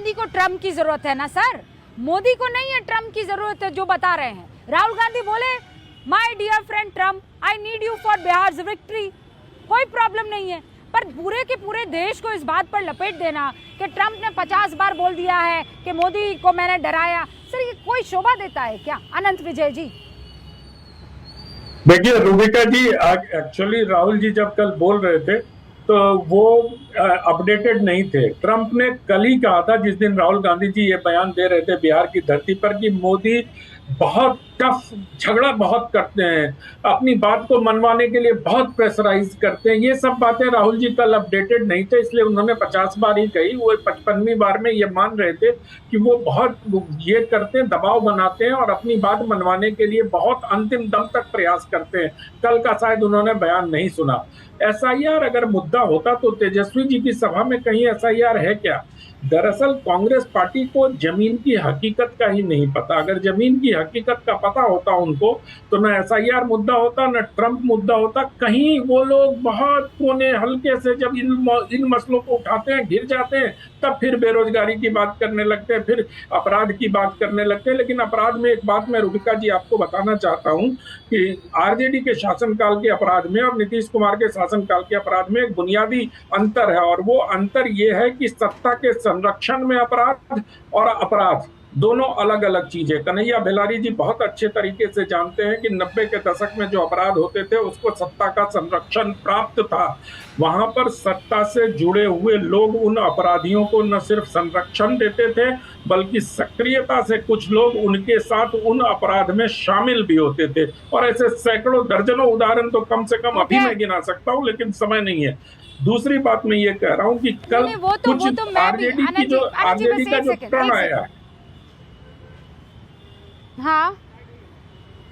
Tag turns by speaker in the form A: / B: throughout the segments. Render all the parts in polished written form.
A: गांधी को ट्रम्प की जरूरत है ना सर, मोदी को नहीं है ट्रम्प की जरूरत है जो बता रहे हैं। राहुल गांधी बोले my dear friend Trump, I need you for Bihar victory, कोई प्रॉब्लम नहीं है। पर पूरे के पूरे देश को इस बात पर लपेट देना कि ट्रम्प ने 50 बार बोल दिया है कि मोदी को मैंने डराया, सर ये कोई शोभा देता है क्या? अनंत विजय जी
B: देखिए रूबिका जी, एक्चुअली राहुल जी जब कल बोल रहे थे तो वो अपडेटेड नहीं थे। ट्रंप ने कल ही कहा था, जिस दिन राहुल गांधी जी ये बयान दे रहे थे बिहार की धरती पर, कि मोदी बहुत टफ, झगड़ा बहुत करते हैं, अपनी बात को मनवाने के लिए बहुत प्रेशराइज करते हैं। ये सब बातें राहुल जी कल अपडेटेड नहीं थे, इसलिए उन्होंने 50 बार ही कही। वो 55वीं बार में ये मान रहे थे कि वो बहुत ये करते हैं, दबाव बनाते हैं और अपनी बात मनवाने के लिए बहुत अंतिम दम तक प्रयास करते हैं। कल का शायद उन्होंने बयान नहीं सुना। एसआईआर अगर मुद्दा होता तो तेजस्वी जी की सभा में कहीं एसआईआर है क्या? दरअसल कांग्रेस पार्टी को जमीन की हकीकत का ही नहीं पता। अगर जमीन की हकीकत का पता होता उनको तो न एसआईआर मुद्दा होता, न ट्रंप मुद्दा होता। कहीं वो लोग बहुत कोने हल्के से जब इन मसलों को उठाते हैं, घिर जाते हैं, तब फिर बेरोजगारी की बात करने लगते हैं, फिर अपराध की बात करने लगते हैं। लेकिन अपराध में एक बात मैं रूबिका जी आपको बताना चाहता हूं कि आरजेडी के शासनकाल के अपराध में और नीतीश कुमार के शासनकाल के अपराध में एक बुनियादी अंतर है, और वो अंतर ये है कि सत्ता के संरक्षण में अपराध और अपराध दोनों अलग अलग चीजें। कन्हैया बेलारी जी बहुत अच्छे तरीके से जानते हैं कि 90 के दशक में जो अपराध होते थे उसको सत्ता का संरक्षण प्राप्त था। वहां पर सत्ता से जुड़े हुए लोग उन अपराधियों को न सिर्फ संरक्षण देते थे बल्कि सक्रियता से कुछ लोग उनके साथ उन अपराध में शामिल भी होते थे। और ऐसे सैकड़ों दर्जनों उदाहरण तो कम से कम अभी मैं गिना सकता हूँ, लेकिन समय नहीं है। दूसरी बात मैं ये कह रहा हूँ कि कल कुछ आरजेडी का जो प्रण आया,
A: हाँ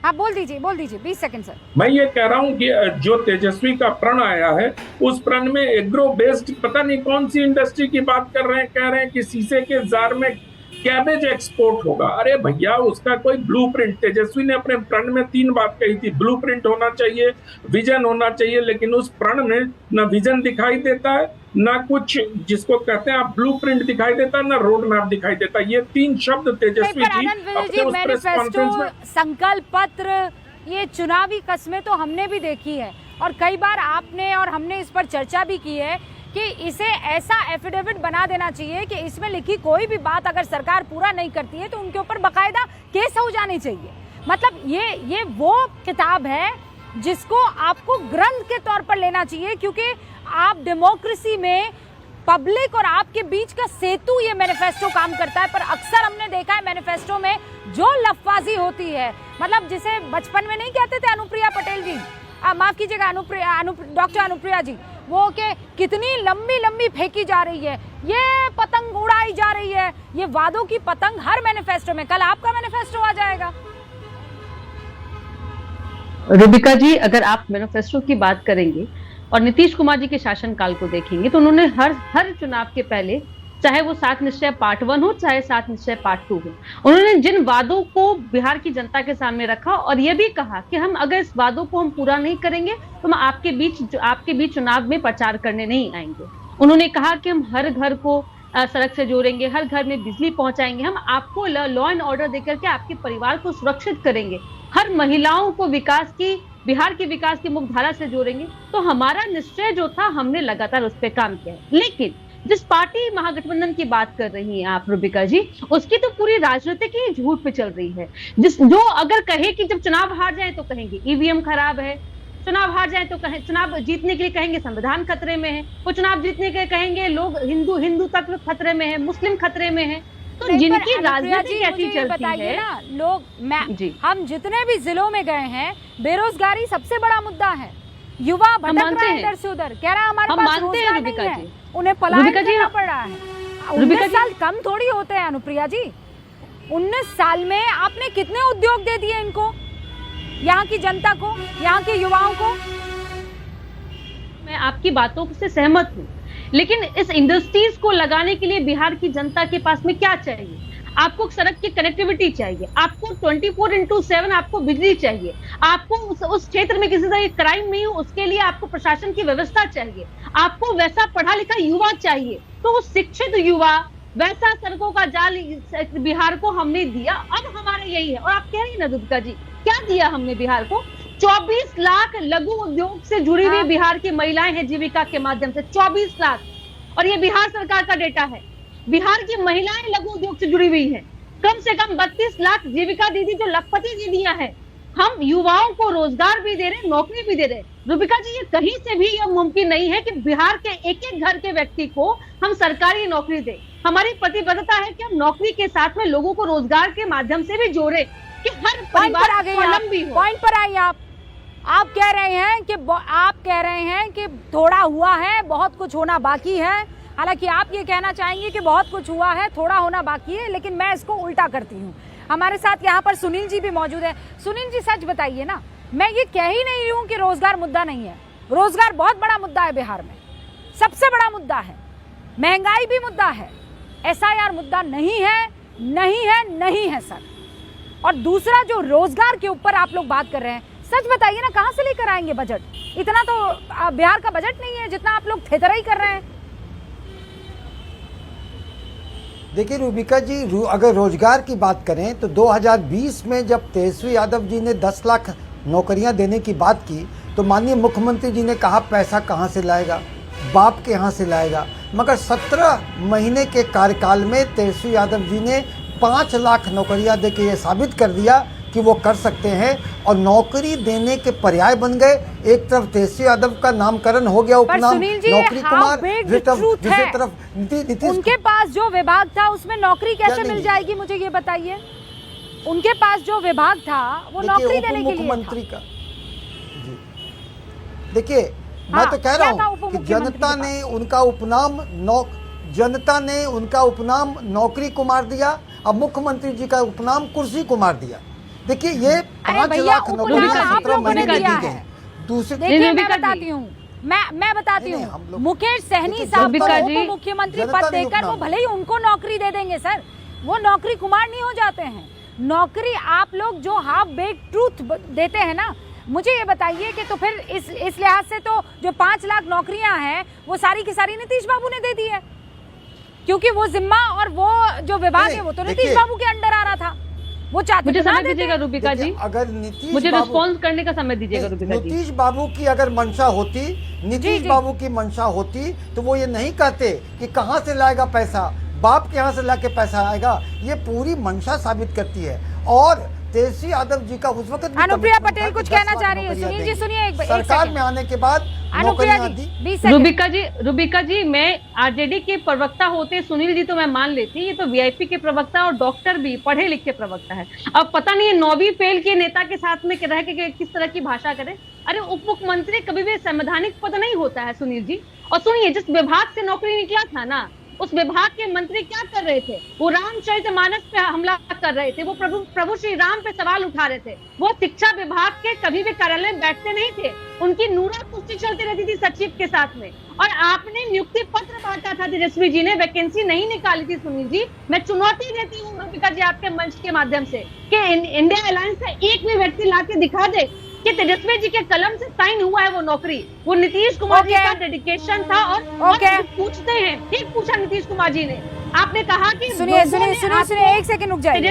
A: बोल दीजिए 20 सेकंड सर।
B: मैं ये कह रहा हूं कि जो तेजस्वी का प्रण आया है उस प्रण में एग्रो बेस्ड पता नहीं कौन सी इंडस्ट्री की बात कर रहे हैं, कह रहे हैं कि शीशे के जार में कैबेज एक्सपोर्ट होगा। अरे भैया, उसका कोई ब्लूप्रिंट, तेजस्वी ने अपने प्रण में 3 बात कही थी, ब्लूप्रिंट होना चाहिए, विजन होना चाहिए, लेकिन उस प्रण में न विजन दिखाई देता है, ना कुछ जिसको कहते हैं आप ब्लूप्रिंट दिखाई देता है, ना रोड मैप दिखाई देता। ये 3 शब्द तेजस्वी जी अपने उस प्रेस कॉन्फ्रेंस में,
A: संकल्प पत्र, ये चुनावी कस्में तो हमने भी देखी है और कई बार आपने और हमने इस पर चर्चा भी की है कि इसे ऐसा एफिडेविट बना देना चाहिए कि इसमें लिखी कोई भी बात अगर सरकार पूरा नहीं करती है तो उनके ऊपर बकायदा केस हो जानी चाहिए। मतलब ये वो किताब है जिसको आपको ग्रंथ के तौर पर लेना चाहिए, क्योंकि आप डेमोक्रेसी में पब्लिक और आपके बीच का सेतु ये मैनिफेस्टो काम करता है। पर अक्सर हमने देखा है मैनिफेस्टो में जो लफाजी होती है, मतलब जिसे बचपन में नहीं कहते थे अनुप्रिया पटेल जी, माफ कीजिएगा डॉक्टर अनुप्रिया जी, वो के कितनी लंबी लंबी फेंकी जा रही है, ये पतंग उड़ाई जा रही है, ये वादों की पतंग हर मैनिफेस्टो में। कल आपका मैनिफेस्टो आ जाएगा।
C: रूबिका जी, अगर आप मैनिफेस्टो की बात करेंगे और नीतीश कुमार जी के शासनकाल को देखेंगे तो उन्होंने हर चुनाव के पहले, चाहे वो 7 निश्चय पार्ट 1 हो चाहे 7 निश्चय पार्ट 2 हो, उन्होंने जिन वादों को बिहार की जनता के सामने रखा और यह भी कहा कि हम अगर इस वादों को हम पूरा नहीं करेंगे तो हम आपके बीच चुनाव में प्रचार करने नहीं आएंगे। उन्होंने कहा कि हम हर घर को सड़क से जोड़ेंगे, हर घर में बिजली पहुंचाएंगे, हम आपको लॉ एंड ऑर्डर देकर के आपके परिवार को सुरक्षित करेंगे, हर महिलाओं को बिहार के विकास की मुख्यधारा से जोड़ेंगे। तो हमारा निश्चय जो था हमने लगातार उस पर काम किया। लेकिन जिस पार्टी महागठबंधन की बात कर रही हैं आप रूबिका जी, उसकी तो पूरी राजनीतिक ही झूठ पे चल रही है। जो अगर कहे कि जब चुनाव हार जाए तो कहेंगे ईवीएम खराब है, चुनाव हार जाए तो चुनाव जीतने के लिए कहेंगे संविधान खतरे में है, वो चुनाव जीतने के कहेंगे लोग हिंदू तत्व खतरे में है, मुस्लिम खतरे में है। तो जिनकी राजनीति ऐसी चलती है
A: ना लोग, हम जितने भी जिलों में गए हैं बेरोजगारी सबसे बड़ा मुद्दा है। युवा भटक रहा है इधर से उधर, कह रहा है हमारे पास रोजगार नहीं है, उन्हें पलायन करना पड़ रहा है। 19 साल कम थोड़ी होते हैं अनुप्रिया जी। 19 साल में आपने कितने उद्योग दे दिए इनको, यहाँ की जनता को, यहाँ के युवाओं को।
C: मैं आपकी बातों से सहमत हूँ, लेकिन इस इंडस्ट्रीज को लगाने के लिए बिहार की जनता के पास में क्या चाहिए? आपको सड़क की कनेक्टिविटी चाहिए, आपको 24/7 आपको बिजली चाहिए, आपको उस क्षेत्र में किसी तरह क्राइम नहीं हो उसके लिए आपको प्रशासन की व्यवस्था चाहिए, आपको वैसा पढ़ा लिखा युवा चाहिए। तो उस शिक्षित युवा वैसा सड़कों का जाल बिहार को हमने दिया। अब हमारे यही है। और आप कह रही है ना दीपिका जी, क्या दिया हमने बिहार को? 24 लाख लघु उद्योग से जुड़ी हुई बिहार की महिलाएं हैं जीविका के माध्यम से, 24 लाख। और ये बिहार सरकार का डेटा है। बिहार की महिलाएं लघु उद्योग से जुड़ी हुई हैं। कम से कम 32 लाख जीविका दीदी जो लखपति दीदियां हैं। हम युवाओं को रोजगार भी दे रहे हैं, नौकरी भी दे रहे हैं। रूबिका जी, ये कहीं से भी यह मुमकिन नहीं है कि बिहार के एक एक घर के व्यक्ति को हम सरकारी नौकरी दें। हमारी प्रतिबद्धता है कि हम नौकरी के साथ में लोगों को रोजगार के माध्यम से भी जोड़े, कि हर परिवार स्वावलंबी हो।
A: पॉइंट पर आइए आप कह रहे हैं कि थोड़ा हुआ है, बहुत कुछ होना बाकी है। हालांकि आप ये कहना चाहेंगे कि बहुत कुछ हुआ है, थोड़ा होना बाकी है, लेकिन मैं इसको उल्टा करती हूँ। हमारे साथ यहाँ पर सुनील जी भी मौजूद है। सुनील जी, सच बताइए ना, मैं ये कह ही नहीं रही हूँ कि रोजगार मुद्दा नहीं है। रोजगार बहुत बड़ा मुद्दा है बिहार में, सबसे बड़ा मुद्दा है। महंगाई भी मुद्दा है, SIR मुद्दा नहीं है सर। और दूसरा, जो रोजगार के ऊपर आप लोग बात कर रहे हैं, सच बताइए ना, कहाँ से लेकर आएंगे बजट? इतना तो बिहार का बजट नहीं है जितना आप लोग थेथराई कर रहे हैं।
D: देखिए रूबिका जी, अगर रोजगार की बात करें तो 2020 में जब तेजस्वी यादव जी ने 10 लाख नौकरियां देने की बात की, तो माननीय मुख्यमंत्री जी ने कहा पैसा कहां से लाएगा, बाप के यहाँ से लाएगा। मगर 17 महीने के कार्यकाल में तेजस्वी यादव जी ने 5 लाख नौकरियां देके ये साबित कर दिया कि वो कर सकते हैं, और नौकरी देने के पर्याय बन गए। एक तरफ तेजस्वी यादव का नामकरण हो गया, उपनाम नौकरी कुमार, दूसरी तरफ नीतीश।
A: उनके पास जो विभाग था उसमें नौकरी कैसे मिल जाएगी, मुझे ये बताइए। उनके पास जो विभाग था वो नौकरी देने के लिए
D: मुख्यमंत्री का। देखिए, मैं तो कह रहा हूँ कि जनता ने उनका उपनाम नौकरी कुमार दिया, अब मुख्यमंत्री जी का उपनाम कुर्सी कुमार दिया। देखिए, ये 5 लाख नौकरियां 17 महीने में दी गई। दूसरी,
A: देखिए, मैं बताती हूँ, मुकेश सहनी साहब को उप मुख्यमंत्री पद देकर वो भले ही उनको नौकरी दे देंगे सर, वो नौकरी कुमार नहीं हो जाते हैं। नौकरी आप लोग जो हाफ बेक ट्रूथ देते हैं ना, मुझे ये बताइए कि तो फिर इस लिहाज से तो जो 5 लाख नौकरियां हैं वो सारी की सारी नीतीश बाबू ने दे दी है, क्योंकि वो जिम्मा और वो जो विभाग है वो तो नीतीश बाबू के अंडर आ रहा था। वो चाहते
C: मुझे समय दीजिएगा रूबिका जी,
D: अगर
C: मुझे रिस्पॉन्स करने का समय दीजिएगा रूबिका जी।
D: नीतीश बाबू की अगर मंशा होती, नीतीश बाबू की मंशा होती, तो वो ये नहीं कहते कि कहां से लाएगा पैसा, बाप के यहाँ से लाके पैसा आएगा। ये पूरी मंशा साबित करती है। और तेजस्वी यादव जी का उस वक्त
A: अनुप्रिया पटेल कुछ कहना चाह रही है। सुनील जी सुनिए,
D: सरकार में आने के बाद
A: अनुप्रिया जी,
C: रूबिका जी, मैं आरजेडी के प्रवक्ता होते सुनील जी तो मैं मान लेती, ये तो वीआईपी के प्रवक्ता और डॉक्टर भी पढ़े लिखे प्रवक्ता है। अब पता नहीं है 9वीं फेल के नेता के साथ में रह के किस तरह की भाषा करे। अरे उप मुख्यमंत्री कभी भी संवैधानिक पद नहीं होता है सुनील जी। और सुनिए, जिस विभाग से नौकरी निकला था ना, उस विभाग के मंत्री क्या कर रहे थे? वो रामचरितमानस पे हमला कर रहे थे, वो प्रभु श्री राम पे सवाल उठा रहे थे। वो शिक्षा विभाग के कभी भी कार्यालय में बैठते नहीं थे, उनकी नूरा कुश्ती चलती रहती थी सचिव के साथ में। और आपने नियुक्ति पत्र बांटा था, तेजस्वी जी ने वैकेंसी नहीं निकाली थी। सुनील जी, मैं चुनौती देती हूँ रूबिका जी आपके मंच के माध्यम से कि इंडिया अलायंस का एक भी व्यक्ति ला के दिखा दे कि तेजस्वी जी के कलम से साइन हुआ है वो नौकरी, वो नीतीश कुमार जी का डेडिकेशन था। और पूछते हैं, ठीक पूछा नीतीश कुमार जी ने, आपने कहा कि
A: सुनिए, एक सेकंड रुक जाइए।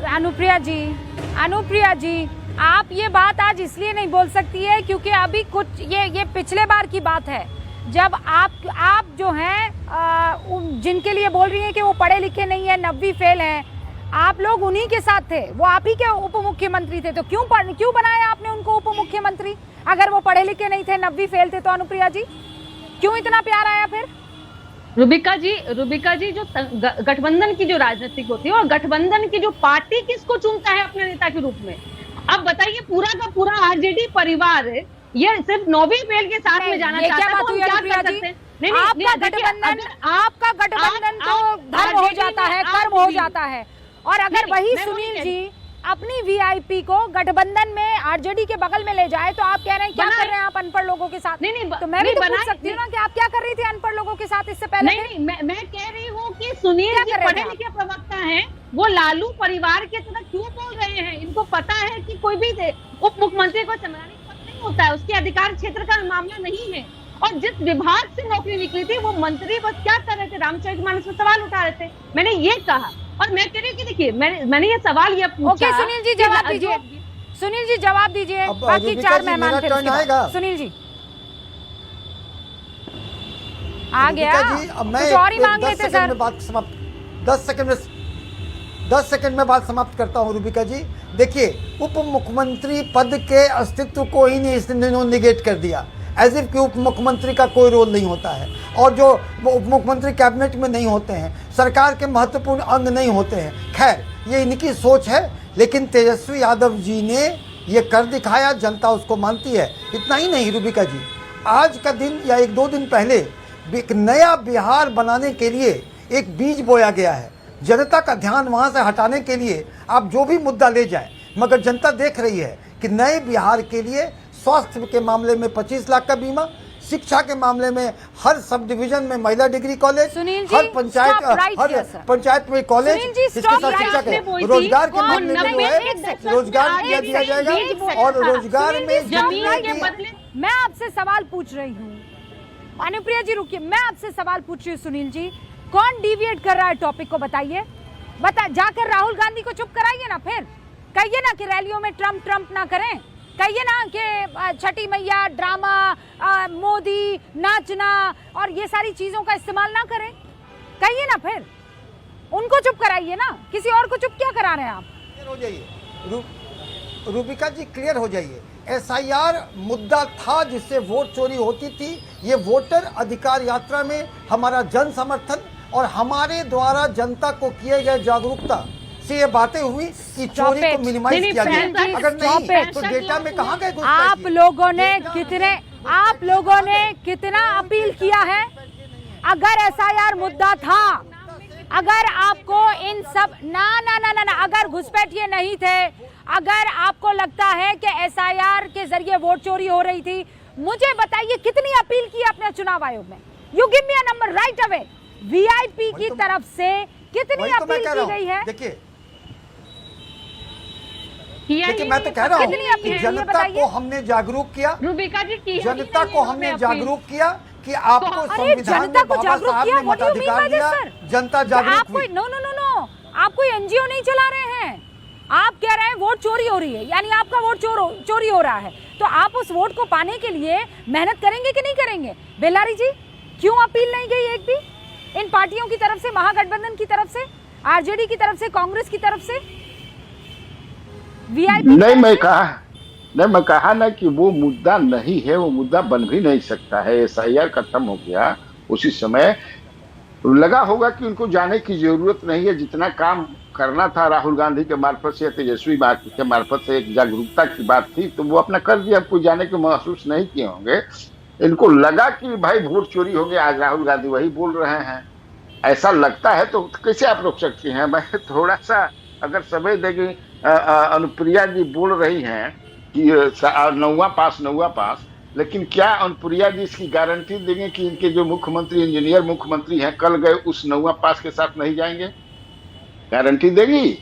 A: अनुप्रिया जी, आप ये बात आज इसलिए नहीं बोल सकती है क्योंकि अभी कुछ ये पिछले बार की बात है, जब आप जो हैं जिनके लिए बोल रही हैं कि वो पढ़े लिखे नहीं है, 9वीं फेल है, आप लोग उन्हीं के साथ थे, वो आप ही के उप मुख्यमंत्री थे, तो क्यों बनाया आपने उनको उप मुख्यमंत्री? अगर वो पढ़े लिखे नहीं थे, 9वीं फेल थे, तो अनुप्रिया जी क्यों इतना प्यार आया फिर?
C: रूबिका जी, जो गठबंधन की जो राजनीतिक होती है और गठबंधन की जो पार्टी किसको चुनता है अपने नेता के रूप में, अब बताइए, पूरा का पूरा आरजेडी परिवार ये सिर्फ 9वीं फेल के साथ में जाना चाहता है, तो हम क्या कर सकते हैं?
A: आपका गठबंधन तो धर्म हो जाता है, कर्म हो जाता है। और अगर वही सुनील जी अपनी वीआईपी को गठबंधन में आरजेडी के बगल में ले जाए, तो आप कह रहे हैं क्या कर रहे हैं आप अनपढ़ लोगों के साथ? तो मैं भी पूछ सकती हूँ ना कि आप क्या कर रही थी अनपढ़ लोगों के साथ इससे पहले?
C: नहीं, मैं कह रही हूँ कि सुनील जी पढ़े लिखे प्रवक्ता हैं, वो लालू परिवार के तरह क्यों बोल रहे हैं? इनको पता है कि कोई भी उप मुख्यमंत्री को संवैधानिक पद नहीं होता है, उसके अधिकार क्षेत्र का मामला नहीं है। और जिस विभाग से नौकरी निकली थी वो मंत्री बस क्या कर रहे थे, रामचरितमानस में सवाल उठा रहे थे। मैंने ये कहा और मैं कह रही हूँ कि देखिए मैंने ये सवाल ये पूछा।
A: ओके सुनील जी जवाब दीजिए, सुनील जी जवाब दीजिए, बाकी 4 मेहमान फिर उसके बाद। सुनील जी आ गया, कुछ और ही मांग लेते सर।
D: बात समाप्त 10 सेकंड में बात समाप्त करता हूं रूबिका जी। देखिए उप मुख्यमंत्री पद के अस्तित्व को ही नहीं इसने निगेट कर दिया, एज इफ कि उप मुख्यमंत्री का कोई रोल नहीं होता है, और जो उप मुख्यमंत्री कैबिनेट में नहीं होते हैं, सरकार के महत्वपूर्ण अंग नहीं होते हैं। खैर ये इनकी सोच है, लेकिन तेजस्वी यादव जी ने ये कर दिखाया, जनता उसको मानती है। इतना ही नहीं रूबिका जी, आज का दिन या 1-2 दिन पहले एक नया बिहार बनाने के लिए एक बीज बोया गया है। जनता का ध्यान वहां से हटाने के लिए आप जो भी मुद्दा ले जाएं, मगर जनता देख रही है कि नए बिहार के लिए स्वास्थ्य के मामले में 25 लाख का बीमा, शिक्षा के मामले में हर सब डिवीजन में महिला डिग्री कॉलेज, हर पंचायत में कॉलेज, इसके साथ शिक्षा के रोजगार के मामले में जो है रोजगार दिया जाएगा, और रोजगार में
A: मैं आपसे सवाल पूछ रही हूँ, अनुप्रिया जी रुकिए, मैं आपसे सवाल पूछ रही हूँ सुनील जी, कौन डिविएट कर रहा है टॉपिक को बताइए, जाकर राहुल गांधी को चुप कराइए ना, फिर कहिए ना कि रैलियों में ट्रम्प ना करें, कहिए ना कि छठी मैया ड्रामा, मोदी नाचना और ये सारी चीजों का इस्तेमाल ना करें, कहिए ना, फिर उनको चुप कराइए ना, किसी और को चुप क्या करा रहे हैं आप।
D: हो जाइए रूबिका जी, क्लियर हो जाइए। SIR मुद्दा था जिससे वोट चोरी होती थी। ये वोटर अधिकार यात्रा में हमारा जन समर्थन और हमारे द्वारा जनता को किए गए जागरूकता से ये बातें हुई कि चोरी को मिनिमाइज किया जाए। अगर नहीं तो डेटा में कहाँ गए?
A: आप लोगों ने कितना अपील किया है? अगर SIR मुद्दा था, अगर आपको इन सब ना अगर घुसपैठिए नहीं थे, अगर आपको लगता है कि SIR के जरिए वोट चोरी हो रही थी, मुझे बताइए कितनी अपील की आपने चुनाव आयोग में? You give me a number right away. VIP की तरफ से कितनी अपील की गई है?
D: देखिए मैं तो कह रहा हूँ कि जनता को हमने जागरूक किया,
C: रूबिका जी
D: जनता को हमने जागरूक किया कि आपको संविधान में बाबा साहब ने मताधिकार दिया, जनता जागरूक हुई।
A: नो, आप कोई NGO नहीं चला रहे हैं, आप कह रहे हैं वोट चोरी हो रही है, यानी आपका वोट चोरी हो रहा है, तो आप उस वोट को पाने के लिए मेहनत करेंगे कि नहीं करेंगे? बेल्लारी जी, क्यों अपील नहीं गई एक भी इन पार्टियों की तरफ से, महागठबंधन की तरफ से, RJD की तरफ से, कांग्रेस की तरफ से, VIP?
E: नहीं, मैं कहा ना कि वो मुद्दा नहीं है, वो मुद्दा बन भी नहीं सकता है। SIR खत्म हो गया, उसी समय लगा होगा कि उनको जाने की जरूरत नहीं है, जितना काम करना था राहुल गांधी के मार्फत से या तेजस्वी के मार्फत से एक जागरूकता की बात थी, तो वो अपना कर दिया, कोई जाने के महसूस नहीं किए होंगे। इनको लगा कि भाई वोट चोरी हो गया, आज राहुल गांधी वही बोल रहे हैं, ऐसा लगता है, तो कैसे आप रोक सकते हैं? मैं थोड़ा सा अगर समय देगी, अनुप्रिया जी बोल रही हैं कि 9वां पास, लेकिन क्या अनुप्रिया जी इसकी गारंटी देंगे कि इनके जो मुख्यमंत्री, इंजीनियर मुख्यमंत्री हैं, कल गए उस 9वां पास के साथ नहीं जाएंगे? गारंटी देगी?